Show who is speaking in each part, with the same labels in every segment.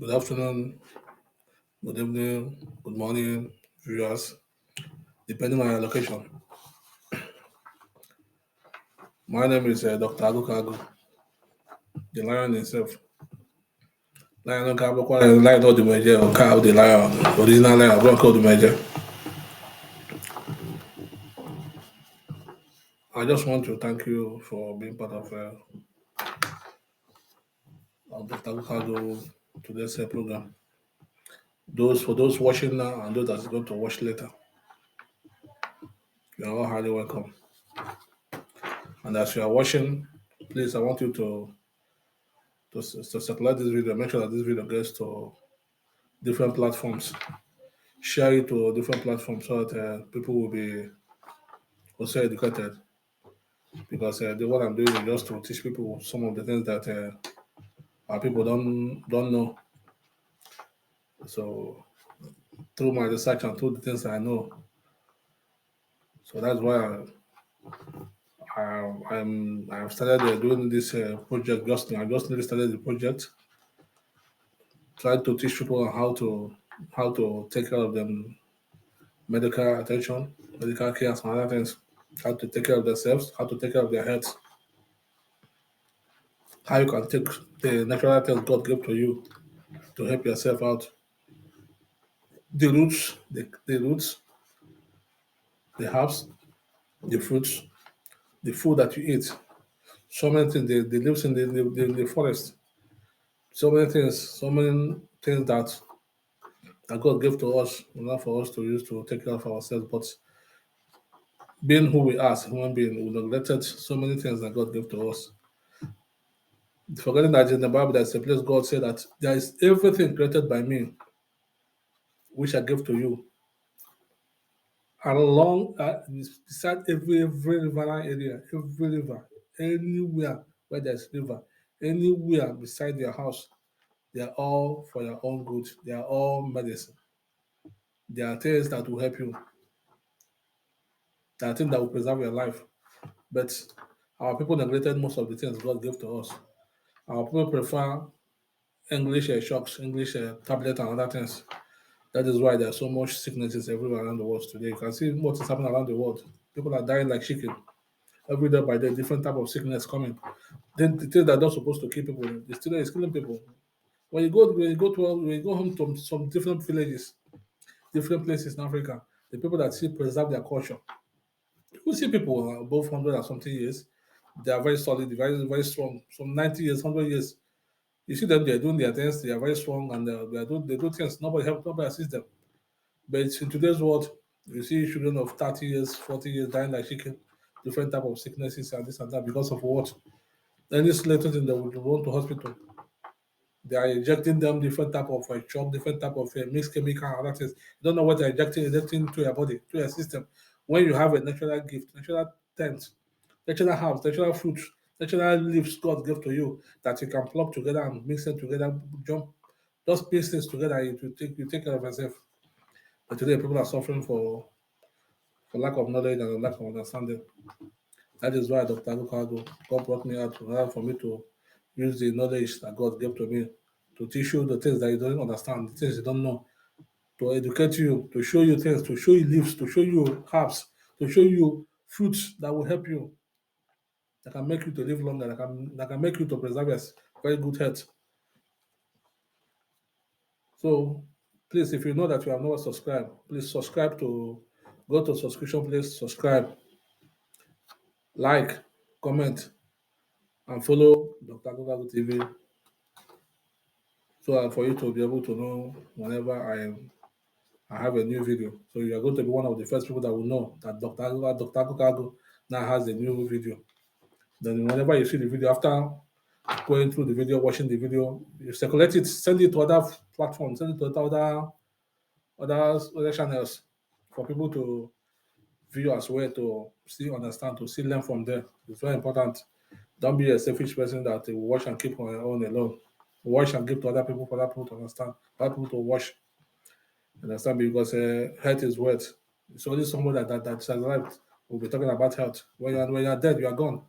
Speaker 1: Good afternoon, good evening, good morning, viewers, depending on your location. My name is Dr. Agukagu, the lion himself. Lion Kabu, lion of the major, or cow the lion, original lion, Bronco the major. I just want to thank you for being part of Dr. Agukagu today's program. For those watching now and those that are going to watch later, you are all highly welcome. And as you are watching, please, I want you to circulate this video. Make sure that this video gets to different platforms. Share it to different platforms so that people will be also educated. Because what I'm doing is just to teach people some of the things that our people don't know. So through my research and through the things I know, so that's why I've started doing this project just now. I just really started the project, trying to teach people on how to take care of them medical attention, medical care, and other things, how to take care of themselves, how to take care of their health, how you can take the natural things God gave to you to help yourself out. The roots, the herbs, the fruits, the food that you eat. So many things, the lives in the forest. So many things that God gave to us, not for us to use to take care of ourselves, but being who we are as human beings, we neglected so many things that God gave to us. Forgetting that in the Bible, there's a place God said that there is everything created by me, which I gave to you. And along beside every riverine area, every river, anywhere where there's river, anywhere beside your house, they are all for your own good. They are all medicine. They are things that will help you. They are things that will preserve your life. But our people neglected most of the things God gave to us. Our people prefer English shocks, English tablet, and other things. That is why there's so much sicknesses everywhere around the world today. You can see what is happening around the world. People are dying like chicken. Every day by day, different type of sickness coming. Then the things that are not supposed to kill people, the still is killing people. When you go home to some different villages, different places in Africa, the people that still preserve their culture. You see people above 100 and something years, they are very solid, very very strong. Some 90 years, 100 years. You see them, they're doing their things, they are very strong, and they do things. Nobody help, nobody assist them. But in today's world, you see children of 30 years, 40 years dying like chicken, different type of sicknesses and this and that because of what? Any little thing they would run to hospital. They are injecting them different type of chalk, different type of mixed chemical and other things. You don't know what they're injecting into your body, to your system. When you have a natural gift, natural things, natural herbs, natural fruits, natural leaves God gave to you that you can plug together and mix them together, jump, just piece things together, you take care of yourself. But today people are suffering for lack of knowledge and lack of understanding. That is why Dr. Alukago, God brought me out to order for me to use the knowledge that God gave to me to teach you the things that you don't understand, the things you don't know, to educate you, to show you things, to show you leaves, to show you herbs, to show you fruits that will help you, that can make you to live longer, that can make you to preserve your very good health. So please, if you know that you have not subscribed, please subscribe to go to subscription place, subscribe, like, comment, and follow Dr. Alukago TV so that for you to be able to know whenever I have a new video. So you are going to be one of the first people that will know that Dr. Kukago now has a new video. Then whenever you see the video, after going through the video, watching the video, you circulate it, send it to other platforms, send it to other channels for people to view as well, to see, understand, to see, learn from there. It's very important. Don't be a selfish person that will watch and keep on your own alone. Watch and give to other people for other people to understand, for other people to watch. Understand? Because health is wealth. It's only someone that survived will be talking about health. When you're dead, you are gone.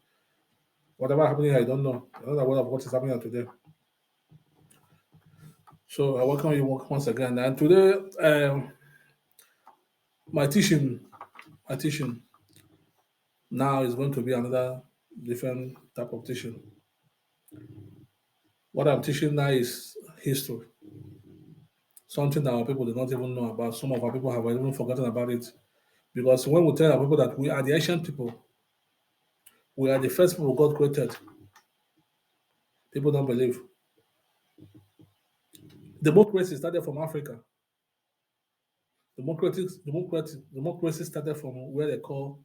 Speaker 1: Whatever happening here, I don't know. I don't know what is happening here today. So I welcome you once again. And today, my teaching, my teaching now is going to be another different type of teaching. What I'm teaching now is history, something that our people do not even know about. Some of our people have even forgotten about it. Because when we tell our people that we are the ancient people, we are the first people God created, people don't believe. Democracy started from Africa. Democracy started from where they call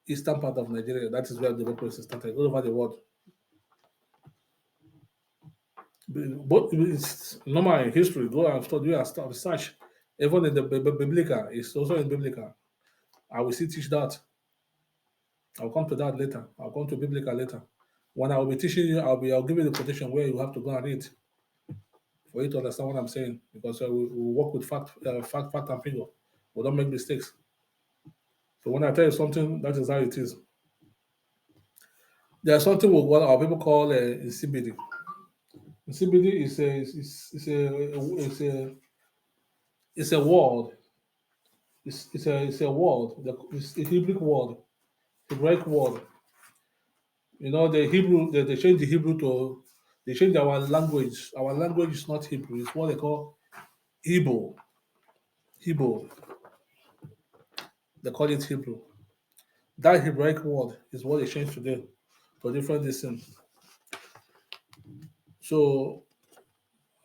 Speaker 1: eastern part of Nigeria. That is where democracy started all over the world. But it's normal in history. Go and study and start research. Even in the biblical, it's also in biblical. I will still teach that. I'll come to that later. I'll come to biblical later. When I will be teaching you, I'll give you the quotation where you have to go and read for you to understand what I'm saying. Because we work with fact and figure. We don't make mistakes. So when I tell you something, that is how it is. There's something what our people call Nsibidi. Nsibidi is a word. It's a word. It's a Hebrew word, Hebraic word. You know, the Hebrew, they changed the Hebrew to, they changed our language. Our language is not Hebrew, it's what they call Igbo. Igbo, they call it Hebrew. That Hebraic word is what they changed today to different things. So,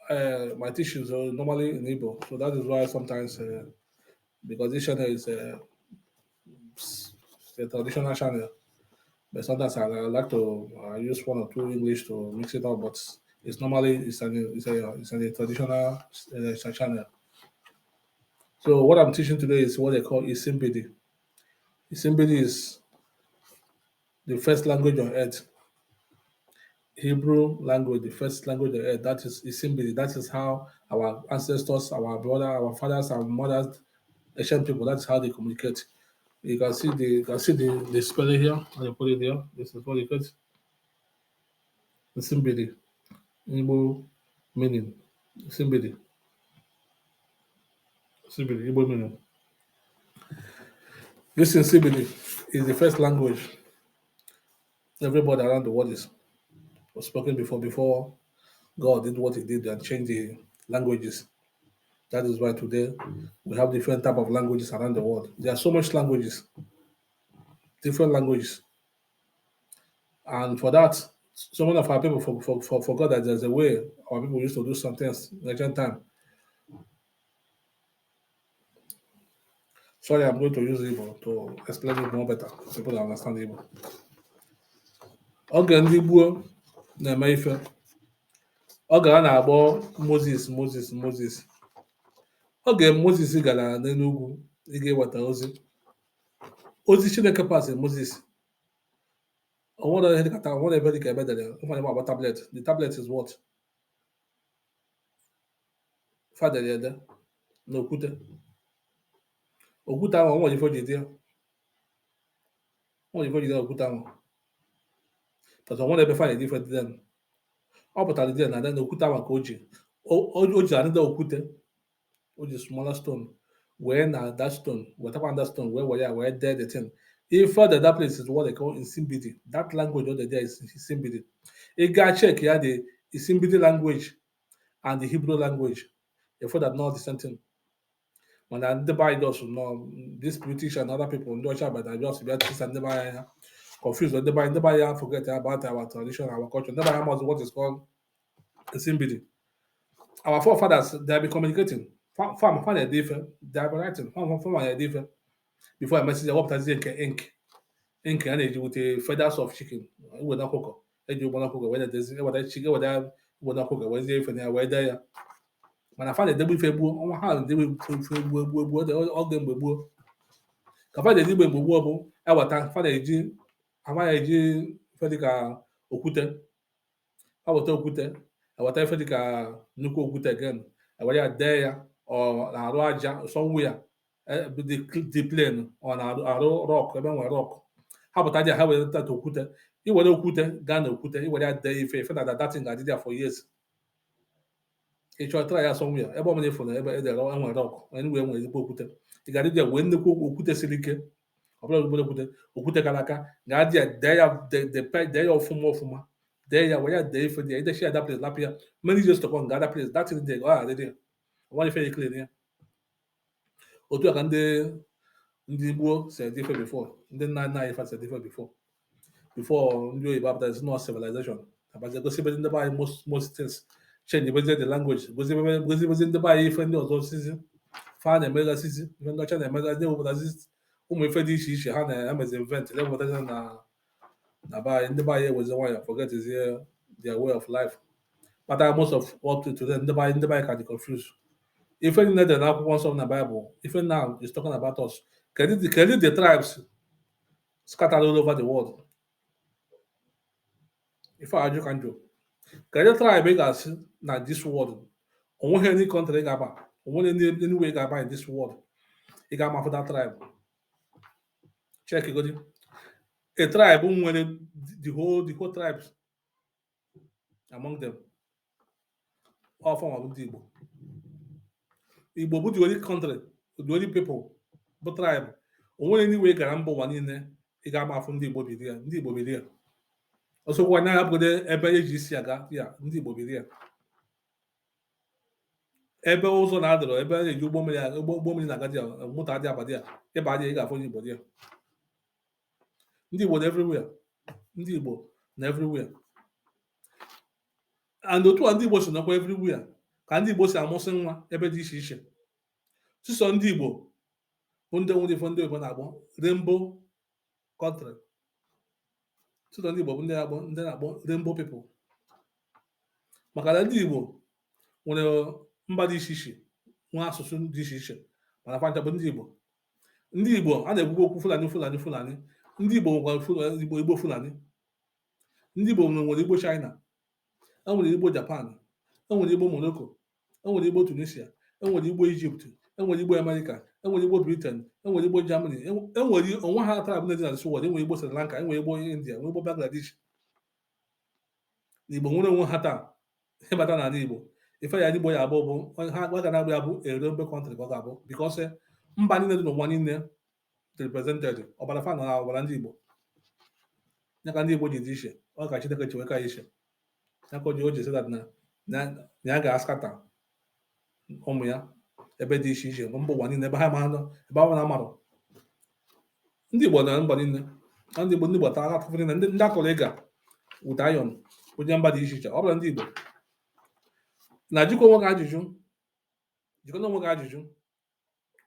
Speaker 1: my teachings are normally in Igbo. So that is why sometimes, because this channel is a traditional channel, but sometimes I like to use one or two English to mix it up, but it's normally it's a traditional channel. So what I'm teaching today is what they call Isimbidi. Isimbidi is the first language on earth, Hebrew language, the first language on earth. That is Isimbidi. That is how our ancestors, our brother, our fathers, our mothers, ancient people. That's how they communicate. You can see the spelling here. I put it here. This is what it is. Isimbidi. Igbo meaning. Nsibidi. Nsibidi, Igbo meaning. This Nsibidi is the first language everybody around the world was spoken before God did what he did and changed the languages. That is why today we have different type of languages around the world. There are so much languages, different languages. And for that, some of our people forgot that there's a way our people used to do some things in ancient time. Sorry, I'm going to use Igbo to explain it more better. People that understand Igbo. Oge ndị gboo na-eme ife. Oge a na-akpọ Moses. Oge Moses gara n'Enugwu ịga iweta ozi Chineke pasị Moses. Onwere ebe dịka ebe dere ụfọdụ agba tablet. The tablet is what? Fadere ede n'okwute. Okwute ahụ onwere ife o ji dị ya. Onwere ife o ji dị ya okwute ahụ. But onwere ebe fadere ife dị ya. Ọ pụtara dị ya na n'okwute ahụ ka o ji. O ji anịda okwute. O ji smaller stone. Wee na that stone, wetakwa that stone, where ya wee dee the thing. If further that place is what they call Nsibidi. That language over there is Nsibidi. You got check here the Nsibidi language and the Hebrew language. You find that not the same thing. When I the buy just know this British and other people in Russia, but I just be this and the buy confused. The buy forget about our tradition, our culture. The buy what is called Nsibidi. Our forefathers they have been communicating. Farm find a different. They have been writing. Farm a different. Before I message, I hope that's ink. Ink and age with a feathers of chicken. With a cocoa. Age you want to cook whether there's what chicken whether would not cook Wednesday for the weather. When I find a double fable, on how they will all them will. Kapa the Dibu Bubu, our tank, Father G. Amaji Fedica Okute. I will talk with awata ife dịka nnukwu okwute again ewere dee ya ọ na-arụ aja somewhere the plane ọ na-arụ rock ebe nwere rock ha pụta dị ha were tata okwute iwere okwute gaa na okwute iwere ya dee ife na datin ga-adị there for years ị chọọ tara ya sọnwụ ya ebe ọbụla ịfụrụ ebe edere enwere ọkụ enwe enwere ezigbo okwute ị ga-adị dị wee nnukwu okwute siri ike ọbụla obodo okwute kara aka ga-adị ya dee ya ọfụma dee ya were ya dee ife dị ya idechi ya dapụl lapụ ya mmiri iji stọkọ nga adapụl datin dị ọ adịdị ya ọnwa ife ya ekele ya otu a ka ndị gboo si ede ife bifo ndị nna nna anyị fa si ede ife bifo ndị oyibo apụtazi nọ civilization abazi gosibezi ndị be anyị most things change bezi the language gozibezi ndị be anyị ife ndị ọzọ sizi fa na-emegasịzi ife ndị ọcha na-emegazi ewepụtazi ụmụ ife dị iche iche ha na-emezi invent ewepụtazi na be anyị ndị be anyị ewezi nwayọ forget their way of life kpatara most of what today ndị be anyị ka dị confused ife niile dị na akwụkwọ nsọ na Bible ife now is talking about us kedu the tribes scattered all over the world ife ajụ ka njọ kedu tribe ị ga-asị na this world onweghị any country ị ga-aba onweghị anywhere ị ga-aba in this world ị ga-ama for that tribe check godi a tribe nwere the whole tribes among them all form of ndị Igbo bụ the only country the only people bụ tribe onweghị anywhere ị gara mba ụwa niile ị ga-ama afọ ndị Igbo biri ya ọsọkwa anya hapụgode ebe eji isi aga ya ndị Igbo biri ya ebe ụzọ na-adọrọ ebe a na-eji ụgbọ mmiri na-agadi ya moto adị abadị ya ịba adị ị ga-afụ onye Igbo dị ya ndị Igbo na everywhere ndị Igbo na everywhere and otu a ndị Igbo si nọkwa everywhere ka ndị Igbo si amụsị nwa ebe dị iche iche sịsọ ndị Igbo bụ ndị nwere ifo ndị Igbo na-agbọ rainbow country sịsọ ndị Igbo bụ ndị na-agbọ rainbow people maka na ndị Igbo nwere mba dị iche iche nwa asụsụ dị iche iche mana kwancha bụ ndị Igbo a na-ekwukwa okwu Fulani ndị Igbo nwere Igbo Fulani ndị Igbo nwere Igbo China enwere Igbo Japan enwere Igbo Morocco enwere Igbo Tunisia enwere Igbo Egypt enwere Igbo America enwere Igbo Britain enwere Igbo Germany enwere onwe ha tribe dị na this world enwere Igbo Sri Lanka enwere Igbo India enwere Igbo Bangladesh na Igbo nwere onwe ha taa ịbata n'ala Igbo ife ya Igbo ya abụọ bụ ha ga na-agba ya bụ erombe country ka ọ ga-abụ because mba niile dị n'ụwa niile represented ọbara fa nọ na ọbara ndị Igbo ya ka ndị Igbo ji dị iche ọ ka Chineke chi weka iche ya ka o ji sị na ya ga-askata ụmụ ya ebe dị iche iche mba ụwa niile ebe ha ma nọ ebe ahụ na-amarụ ndị Igbo na mba niile ndị Igbo tara atụfụ niile ndị akọrọ ịga with iron onye mba dị iche iche ọ bụla ndị Igbo na jikọ onwe gị ajụjụ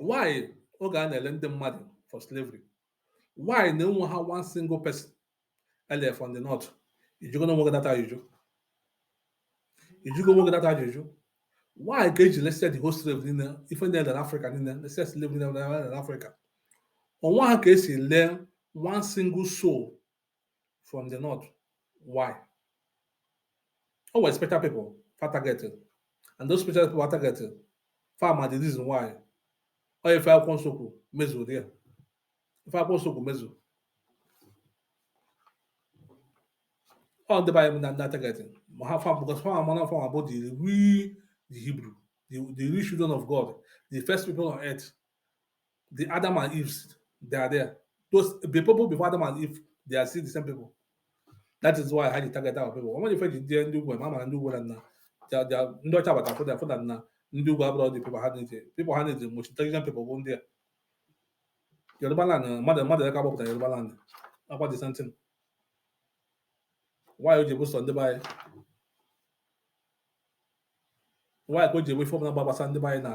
Speaker 1: why oge a na-ele ndị mmadụ for slavery why na enwe ha one single person ele from the north ijikọ onwe gị data ajụjụ why ka eji lese the whole slave niile ife ndị na Africa niile lese slave niile na Africa onwe ha ka esi lee one single soul from the north why o were special people targeted and those special people are targeted farmer the reason why or if I want to measure there if I want to measure all the Bible that targeting because farmer about the Hebrew the real children of God the first people on earth the Adam and Eve they are there those the people before Adam and Eve they are still the same people that is why I had to target our people when you find the ndị ugwu mama ndị ugwu na ndị ọcha bata for that na ndị ugwu abụrụ the people ha need the most intelligent people bụ ndị Yoruba land mmadụ aka gbapụtara Yoruba land akwa the same thing why o ji bụ sọ ndị be anyị why ka o ji ebe ife ọbụla gbasa ndị be anyị na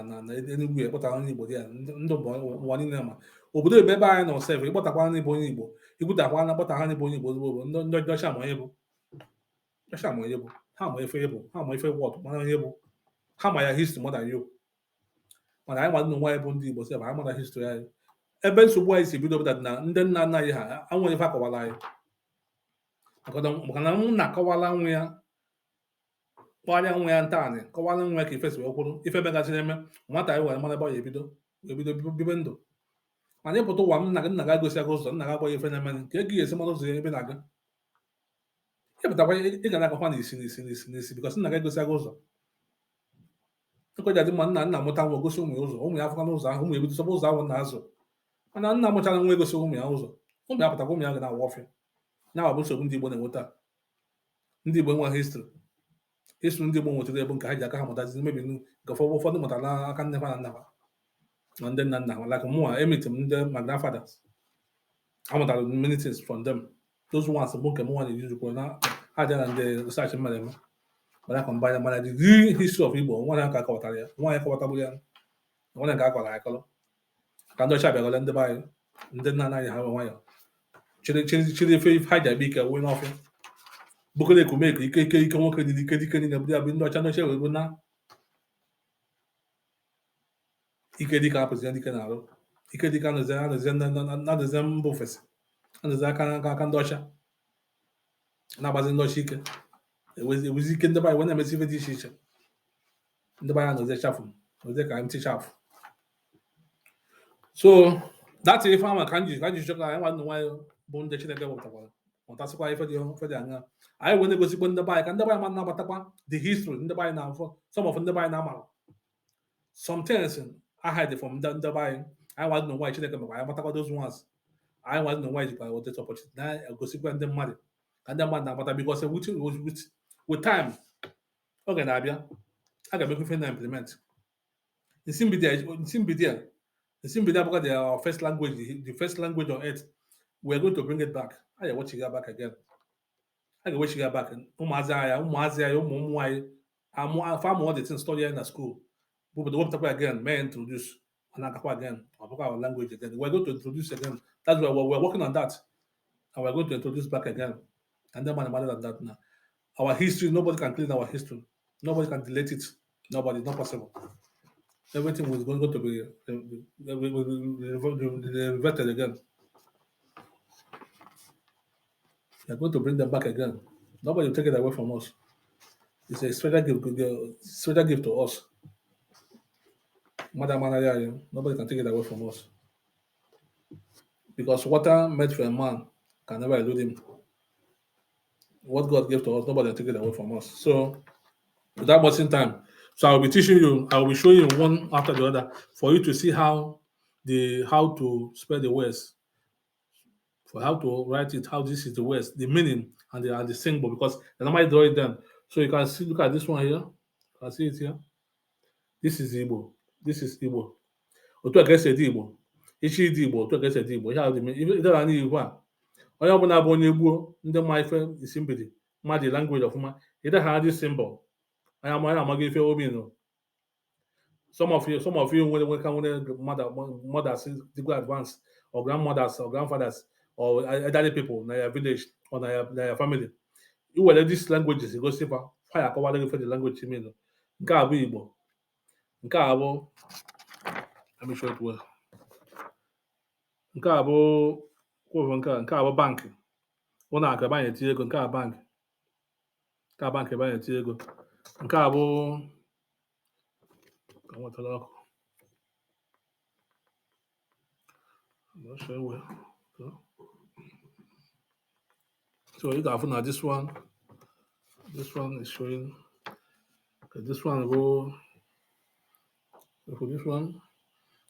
Speaker 1: Enugu ekpọtara onye Igbo dị ya ndụ ụwa niile ma obodo ebe anyị nọ sef ịkpọtakwa ndị bụ onye Igbo ikwutakwa na kpọta ha ndị bụ onye Igbo ozugbo ndị ọcha ma onye bụ ha ma ife bụ ha ma ife wọd mana onye bụ ha ma ya history more than you mana anyị nwadị n'onwe anyị bụ ndị Igbo sef anyị mara history anyị ebe nsogbu anyị si bido bụta na ndị nna nna anyị ha anwere ife akọwara anyị maka na m na-akọwala nwa ya kpọrọ nwa ya ntaanị kọwara nwa ya ka ife si wee kwuru ife megasịrị eme nwata anyị were mara ebe ọ ya ebido bibe ndụ mana ịpụta ụwa m nna ga gosi aga ụzọ nna ga agwa ife na-eme ka ego esi mara ụzọ ebe na-aga ịpụtakwa ị ga na-agakwa n'isi bikọs nna ga egosi aga ụzọ nkwe ji adị mma nna nna mụta nwa gosi ụmụ ya ụzọ, ụmụ ya afụkwa n'ụzọ ahụ, ụmụ ya ebidosoba ụzọ ahụ na azụ. Mana nna mụchara nwa egosi ụmụ ya ụzọ, ụmụ ya pụtakwa ụmụ ya ga na-awa ọfịa. Ya bụ nsogbu ndị Igbo na-enweta. Ndị Igbo enweghị histri ndị Igbo nwetara ebe nke ha ji aka ha mụtazi mebi nke ụfọdụ mụtara n'aka nne ha na nna ha na ndị nna nna ha. Like mụnwa emiti m ndị my grandfathers, amụtara many things from them. Those ones bụ nke mụnwa na-ejizikwa na ha dị na ndị research mmadụ eme mana combine mana the real history of Igbo nwa ya ka akọwatara ya, nwa ya kọwatagbu ya, nwa ya ka akọrọ akọrọ ka ndị ọcha bịagole ndị be anyị, ndị nna nna anyị ha nwayọ chiri ife ha ji abịa ike wee n'ọfịa bụkọrọ ekumeku ike nwoke dị ike dike niile bụ ya bụ ndị ọcha wee bụ na ike dike apụzi dike na-arụ, ike dike anọzie mba ofesi, anọzi aka ndị ọcha na-agbazi ndị ọcha ike, ewezi ike ndị be anyị wee na-emezi ife dị iche iche. Ndị be anyị anọzie chafụ ozie ka ntị chafụ. So that ife ama ka nji chọka anyị nwa nwaanyị bụ ndị Chineke wepụtakwara mụtasịkwa ife dị anya. Anyị wee na-egosikwa ndị be anyị ka ndị be anyị ma na-agbatakwa the history ndị be anyị na-afọ, some of ndị be anyị na-amara some things I hide from ndị be anyị. Anyị nwa nwaanyị Chineke mekwa anyị gbatakwa those ones. Anyị nwa nwaanyị jikwa weteta opportunity na-egosikwa ndị mmadụ ka ndị mmadụ na-agbata because with time oge na-abịa a ga-emekwa ife na implement. Nsibidi abụkwa their first language, the first language on earth. We're going to bring it back. I watch it back again. I can watch it back. Ụmụ anyị farm all the things study in the school. But the one again, may introduce again, our language again. We're going to introduce again. That's why we're working on that. And we're going to introduce back again. And then matter than that now. Our history, nobody can clean our history. Nobody can delete it. Nobody, not possible. Everything was going to be reverted again. They're going to bring them back again. Nobody will take it away from us. It's a special gift to us. Nobody can take it away from us. Because water made for a man can never elude him. What God gave to us, nobody will take it away from us. So, without wasting time, so I'll be teaching you, I'll be showing you one after the other for you to see how to spell the words, for how to write it, how this is the words, the meaning and the symbol, because the normally draw it down. So you can see, look at this one here. You can see it here. This is Igbo. This is Igbo. Otu aka esi ede Igbo. Ichi dị Igbo, otu aka esi ede Igbo. Ihe ahụ dị idara anyị Igbo a. Onye ọbụla bụ onye Igbo ndị ma ife Nsibidi, ma the language ọfụma, ide ha this symbol. I am amaghị ife obi nọ. Some of you nwere mothers go advance, or grandmothers or grandfathers or elderly people in your village or in your family. You will let these languages go see fire cover the language you mean. Nke a bụ Igbo. Nke a bụ, let me show it well. Nke a bụ nke a bụ bank. Ụlọ akụ ebe anyị etinye ego, nke a bank. Nke a bank ebe anyị etinye ego. Nke a bụ I'm not sure where. So you got now this one. This one is showing. Okay, this one go. For this one,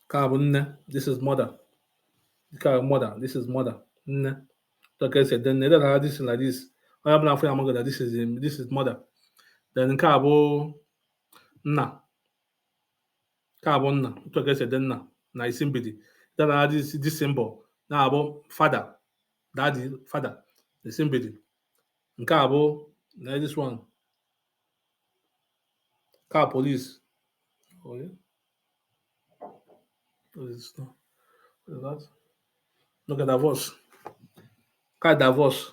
Speaker 1: carbon. This is mother. Mother. This is mother. Like I said, then they don't have this like this. I have not among that. This is mother. Then carbon. Nah. Carbon na otu aka esi ede nna na Nsibidi dara this symbol na-abụ father, daddy, father, Nsibidi. Nke a bụ na this one car police. Oh yeah. What is that? Look at divorce. Car divorce.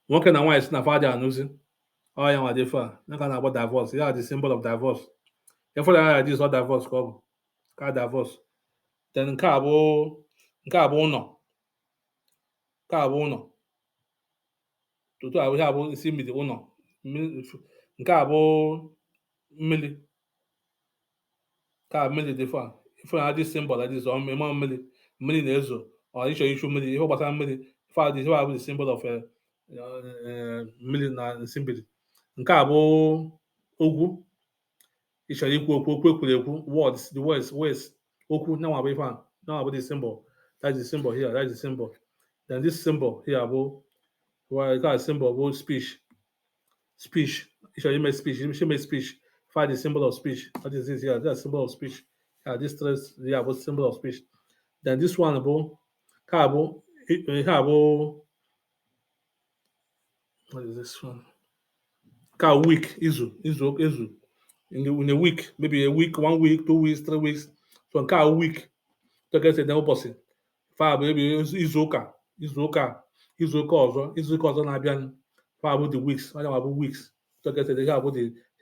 Speaker 1: Nwoke na nwaanyị si na father anụzi. Oh yeah, what differ. No can about divorce. Yeah, the symbol of divorce. If this is not divorce, come car divorce. Then nke a bụ ụnọ. Nke a bụ ụnọ. Tutu a ihe abụ Nsibidi ụnọ. Nke a bụ mmiri. Nke a mmiri dị fa. If this symbol like this, or mmiri na-ezo, or ichu mmiri, ihe gbasara mmiri, this is the symbol of mmiri na Nsibidi. Nke a bụ ogwu. ịchọrọ ikwu okwu ekwurekwu words the words okwu now abụ ife a now abụ the symbol that's the symbol here that's the symbol then this symbol here abụ well symbol bụ speech ịchọrọ ime speech ime speech find the symbol of speech what is this here that's symbol of speech this stress here abụ symbol of speech then this one bụ ka abụ ihe abụ what is this one ka week izu in a week, maybe a week, 1 week, 2 weeks, 3 weeks. So nke a week tokese na ụbọchị fa bụ ebe izuụka ọzọ na-abịa fa bụ the weeks onye bụ weeks tokese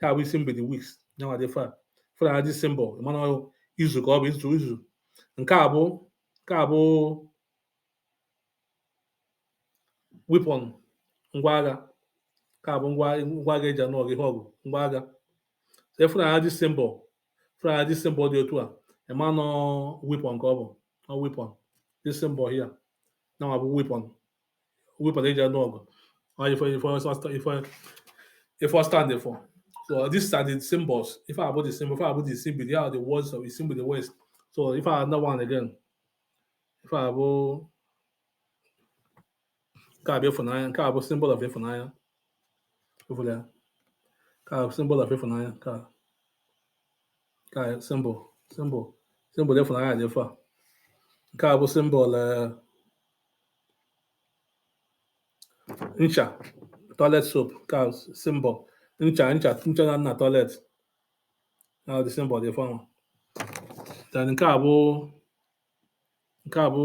Speaker 1: ha bụ isi mgbede weeks nyanwa dị fa na dị symbol mana izu ka ọ bụ izu nke a bụ weapon ngwa agha ka bụ ngwa agha eji anụ ọgụ ihe ọgụ ngwa agha efuna dị symbol dị otu a ema no weapon ka ọ bụ no weapon this symbol here now bụ weapon eji anụ ọgụ if I stand for so these are the symbols if I about the symbol if I about the symbol here are the words of the symbol the words so if I another one again if I about ka bụ ịfụnanya ka bụ symbol of ịfụnanya over ka symbol of ịfụnanya ka symbol ịfụnanya dị fa ka bụ symbol ncha toilet soap ka symbol ncha na toilet now the symbol dị fa then nke a bụ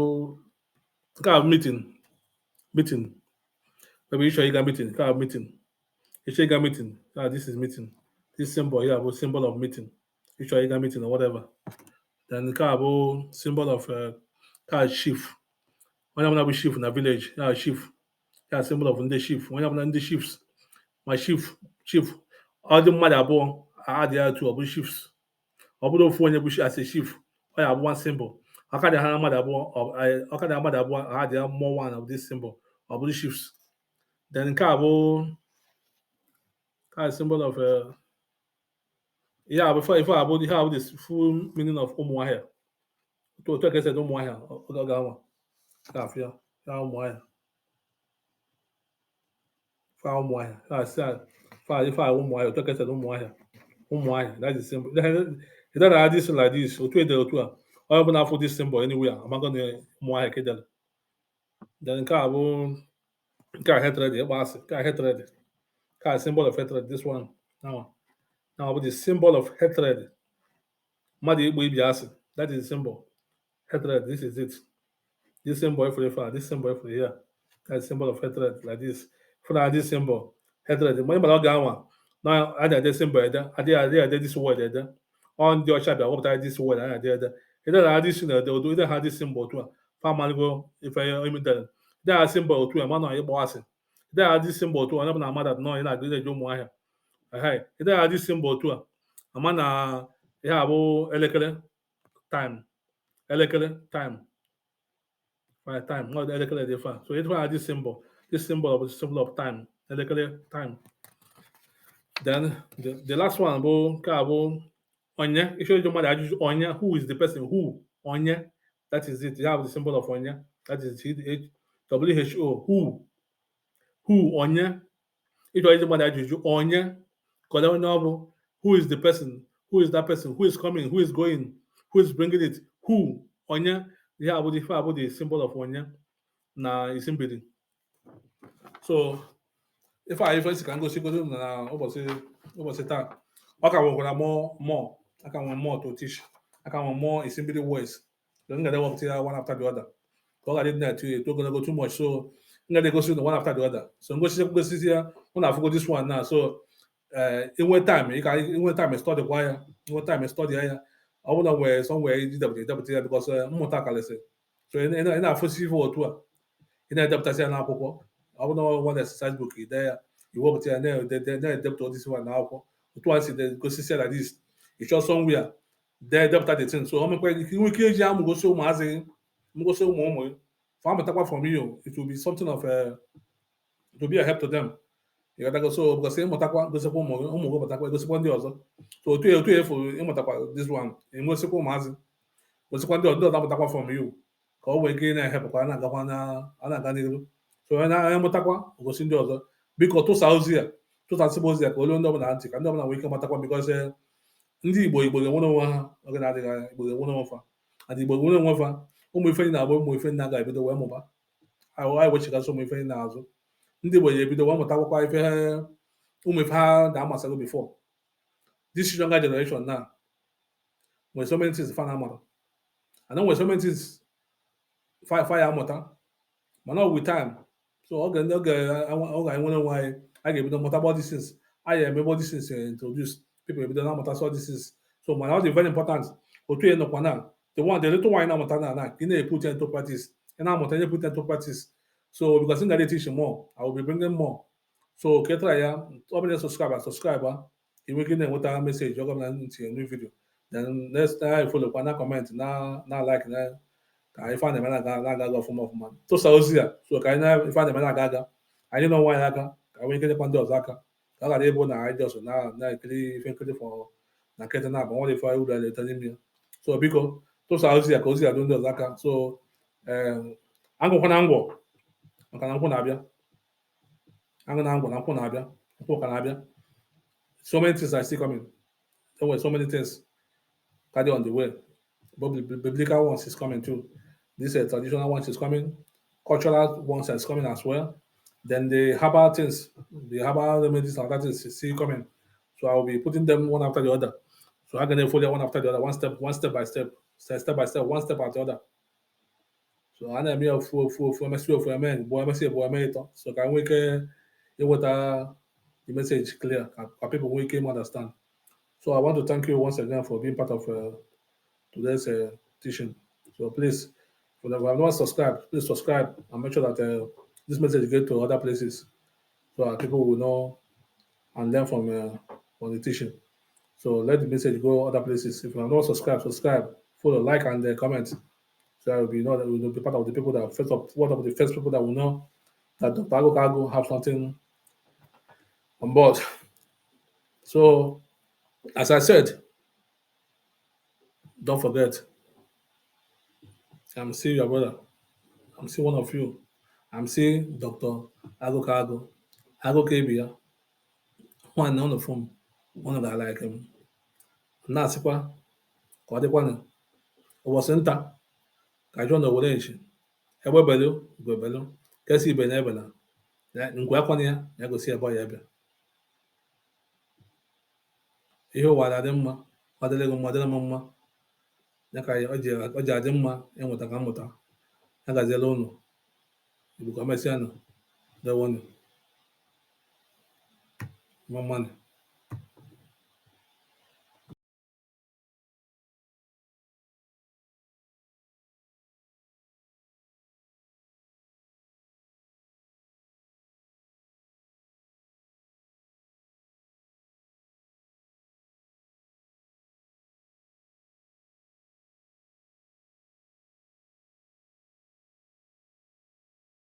Speaker 1: meeting maybe you ịga meeting ka meeting ịchọ ịga meeting this is meeting this symbol here bụ symbol of meeting ịchọ ịga meeting or whatever then nke a bụ symbol of chief onye ọbụla bụ chief na village chief symbol of ndị chief onye ọbụla ndị chiefs ma chief ọ dị mmadụ abụọ adị ya tu ọ bụ chiefs ọ bụrụ ofu onye bụ as a chief ọ ya abụ one symbol ọkadị ha mmadụ abụọ ha dị ya more one of this symbol ọ bụrụ chiefs then nke a bụ symbol of ihe abụ the full meaning of ụmụahịa otu ekesi ụmụahịa ọ ga-anwa ka afịa ya ụmụahịa ụmụahịa otu ekesi ụmụahịa that is symbol it doesn't this like this otu edere otu a onye ọbụla afọ this symbol anywhere amago na ụmụahịa ka edere then nke a bụ nke a hatred ịgba asị nke a hatred ka symbol of hatred this one now the symbol of hatred mmadụ igbo ibi asị that is the symbol hatred this is it this symbol efere this symbol efere here that symbol of hatred like this for this symbol hatred mgbe ịgbara ọ ga-anwa na a na-ede symbol adịghị ede this word ede ọ ndị ọcha bịa wepụtara this word a na-ede ede na adị si na ede odo ide ha dị symbol otu a fa amaligo ife imidere ide ha symbol otu a mana ịgba asị ide ha dị symbol otu a onye bụ na mmadụ nọ ị na-agụ eji ụmụahịa ide ha dị symbol otu a ama na ihe abụ elekere time not elekere dị fa so ịtụfa this symbol of the symbol of time elekere time then the last one bụ ka bụ onye isi mmadụ ajụjụ onye who is the person who onye that is it you have the symbol of onye that is WHO who onye ịchọ mmadụ ajụjụ onye ka onye ọ bụ who is the person who is that person who is coming who is going who is bringing it who onye ihe abụ the symbol of onye na isi mgbidi so ife a ife si ka ngosigodo na ụbọchị taa ọ ka nwekwara aka nwe more to teach aka nwe more isi mgbidi words so m ga-ewepụta ya one after the other ka ọ ghara ịdị na-eto eto ogologo too much so m ga-egosi na one after the other so ngosi ya mụ na-afụgo this one na so inwe time study kwa ya inwe time study ya ọ bụla nwere somewhere idepụta ya because mmụta karịsị so ị na-afụsi ife otu a ị na-edepụtasị ya n'akwụkwọ ọ bụla one exercise book ide ya iwepụta ya na-edepụta odisi one n'akwụkwọ otu a si gosisi ya like this ịchọ somewhere depụta the thing so ọ mekwa inwe ike iji amụ gosi ụmụazị ngosi ụmụ for amụtakwa from you it will be something of to be a help to them ịghọtago so gosi ịmụtakwa gosikwa ụmụ gị pụtakwa gosikwa ndị ọzọ so otu efu ịmụtakwa this one enwesikwa ụmụazị gosikwa ndị ọzọ apụtakwa from you ka ọ wee ike na-ehepụkwa a na-aga n'ihu so onye mụtakwa gosi ndị ọzọ biko tụsasịba ozi ya ka ole ndị ọbụla ntị ka ndị ọbụla nwee ike matakwa because ndị Igbo ga-enwere onwe ha oge na-adịghị anya Igbo ga-enwere onwe fa and Igbo ga-enwere onwe fa ụmụ ife na-agba ụmụ ife na ga-ebido wee mụba anyị wechigasị ụmụ ife na-azụ ndị Igbo ya ebido wee mụtakwakwa ife ụmụ ife ha ga-amasịgo before this younger generation now nwere so many things fa na-amara and nwere so many things fa ya amụta mana with time so oge anyị nwere onwe anyị a ga-ebido mụta body things anyị eme body things introduce people ebido na-amụta so these things so mana ọ dị very important otu ya nọkwa na the little one na-amụta na ka ị na-eput into practice ị na-amụta nye put into practice so because I'm going to teach you more I will be bringing more so ketara ya ọ bụla subscribe inwe ike na-enweta message oge ọbụla ntinye new video then next time follow kwa na comment na like na ka ife a na-eme na-aga ọfụma tụsa ozi ya so ka anyị na ife a na-eme na-aga aga anyị nọ nwaanyị aka ka nwee ike nyekwa ndị ọzọ aka ka ọ ghara ịbụ na anyị jọsọ na-ekiri ife nkiri fọ na nkịtị na-aba nwa ife uru anyị leta n'ime ya so biko tụsa ozi ya ka ozi ya dị ndị ọzọ aka so agwụkwana ngwọ maka na nkwụ na-abịa agụ na ngwọ na nkwụ na-abịa nkwụ ka na-abịa so many things are still coming there were so many things carry on the way but the biblical ones is coming too this traditional ones is coming cultural ones is coming as well then the herbal things the herbal remedies and other things is still coming so I will be putting them one after the other so I'm going to follow one after the other one step by step one step after the other so a na-eme ya ofu emesi ofu eme bụ emesi bụ eme ịtọ so ka nwee ike ịnweta the message clear ka people nwee ike understand so I want to thank you once again for being part of today's teaching so please if you have not subscribed please subscribe and make sure that this message get to other places so that people will know and learn from the teaching so let the message go other places if you have not subscribe follow like and comment so I will be part of the people that one of the first people that will know that Dr. Agokago have something on board. So, as I said, don't forget, I'm still your brother. I'm still one of you. I'm still Dr. Agokago. Agokebia. One on the phone. One of that like him. Nasikwa. Kwadekwana. Ụbọchị nta. Ka John owere echi. Egbebelu, gwebelu. Kesi ibe na ebela. Nkwe akwana ya gosi ebe ya bịa. Ihe ụwa na-adị mma ọ dịrị gị mma dịrị m mma ya ka ọ ji adị mma ịnweta ka mmụta ya gaziela ụnụ Igbo ka mesịanụ dewonụ mmanụ